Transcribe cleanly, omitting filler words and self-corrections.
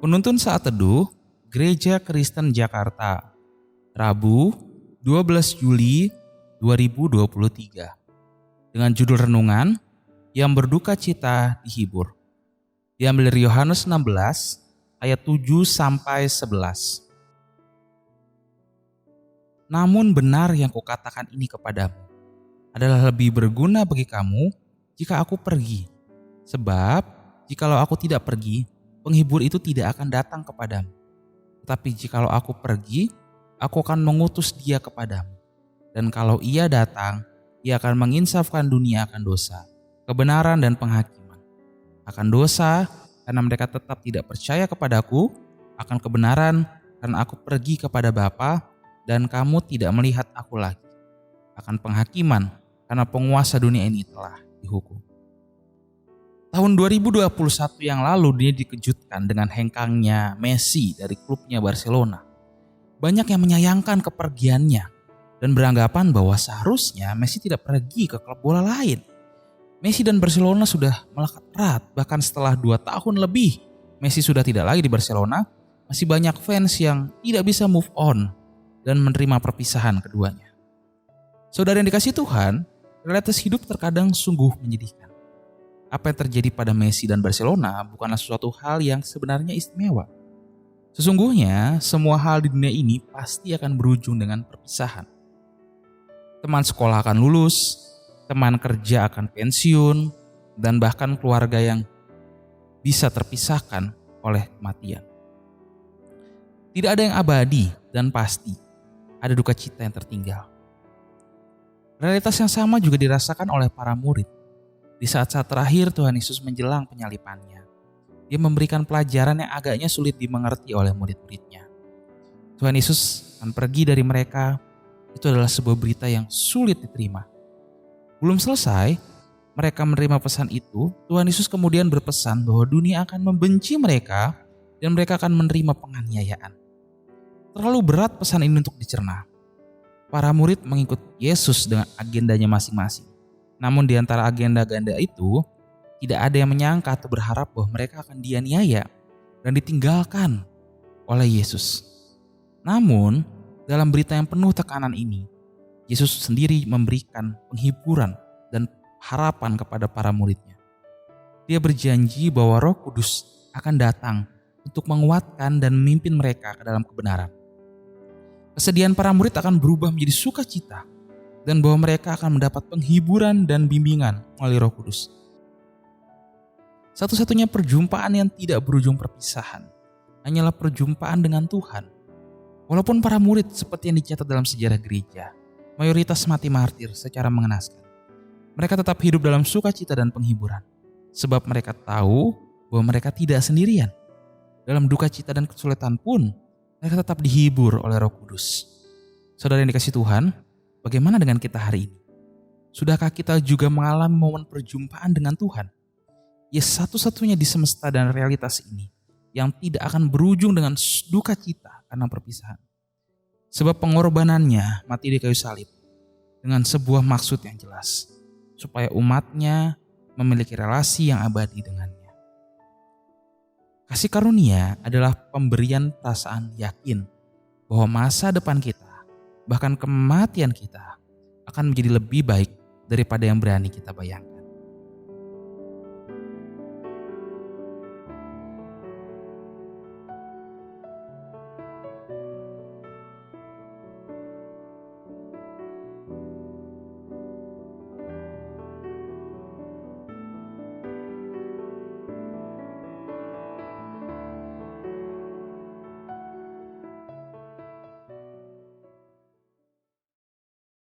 Penuntun Saat Teduh Gereja Kristen Jakarta, Rabu 12 Juli 2023. Dengan judul renungan, Yang Berduka Cita Dihibur. Diambil dari Yohanes 16 ayat 7-11. Namun benar yang kukatakan ini kepadamu adalah lebih berguna bagi kamu jika aku pergi. Sebab jikalau aku tidak pergi, penghibur itu tidak akan datang kepadamu. Tetapi jikalau aku pergi, aku akan mengutus dia kepadamu. Dan kalau ia datang, ia akan menginsafkan dunia akan dosa, kebenaran dan penghakiman. Akan dosa, karena mereka tetap tidak percaya kepadaku, akan kebenaran, karena aku pergi kepada Bapa dan kamu tidak melihat aku lagi. Akan penghakiman, karena penguasa dunia ini telah dihukum. Tahun 2021 yang lalu dia dikejutkan dengan hengkangnya Messi dari klubnya Barcelona. Banyak yang menyayangkan kepergiannya dan beranggapan bahwa seharusnya Messi tidak pergi ke klub bola lain. Messi dan Barcelona sudah melekat erat, bahkan setelah 2 tahun lebih Messi sudah tidak lagi di Barcelona, masih banyak fans yang tidak bisa move on dan menerima perpisahan keduanya. Saudara yang dikasihi Tuhan, realitas hidup terkadang sungguh menyedihkan. Apa yang terjadi pada Messi dan Barcelona bukanlah sesuatu hal yang sebenarnya istimewa. Sesungguhnya, semua hal di dunia ini pasti akan berujung dengan perpisahan. Teman sekolah akan lulus, teman kerja akan pensiun, dan bahkan keluarga yang bisa terpisahkan oleh kematian. Tidak ada yang abadi dan pasti, ada duka cita yang tertinggal. Realitas yang sama juga dirasakan oleh para murid. Di saat-saat terakhir Tuhan Yesus menjelang penyalipannya, Dia memberikan pelajaran yang agaknya sulit dimengerti oleh murid-muridnya. Tuhan Yesus akan pergi dari mereka, itu adalah sebuah berita yang sulit diterima. Belum selesai, mereka menerima pesan itu, Tuhan Yesus kemudian berpesan bahwa dunia akan membenci mereka dan mereka akan menerima penganiayaan. Terlalu berat pesan ini untuk dicerna. Para murid mengikut Yesus dengan agendanya masing-masing. Namun di antara agenda-agenda itu, tidak ada yang menyangka atau berharap bahwa mereka akan dianiaya dan ditinggalkan oleh Yesus. Namun, dalam berita yang penuh tekanan ini, Yesus sendiri memberikan penghiburan dan harapan kepada para muridnya. Dia berjanji bahwa Roh Kudus akan datang untuk menguatkan dan memimpin mereka ke dalam kebenaran. Kesedihan para murid akan berubah menjadi sukacita dan bahwa mereka akan mendapat penghiburan dan bimbingan melalui Roh Kudus. Satu-satunya perjumpaan yang tidak berujung perpisahan hanyalah perjumpaan dengan Tuhan. Walaupun para murid seperti yang dicatat dalam sejarah gereja, mayoritas mati martir secara mengenaskan. Mereka tetap hidup dalam sukacita dan penghiburan, sebab mereka tahu bahwa mereka tidak sendirian. Dalam duka cita dan kesulitan pun, mereka tetap dihibur oleh Roh Kudus. Saudara yang dikasihi Tuhan, bagaimana dengan kita hari ini? Sudahkah kita juga mengalami momen perjumpaan dengan Tuhan? Ya, satu-satunya di semesta dan realitas ini yang tidak akan berujung dengan duka cita karena perpisahan. Sebab pengorbanannya mati di kayu salib dengan sebuah maksud yang jelas, supaya umatnya memiliki relasi yang abadi dengannya. Kasih karunia adalah pemberian perasaan yakin bahwa masa depan kita, bahkan kematian kita, akan menjadi lebih baik daripada yang berani kita bayangkan.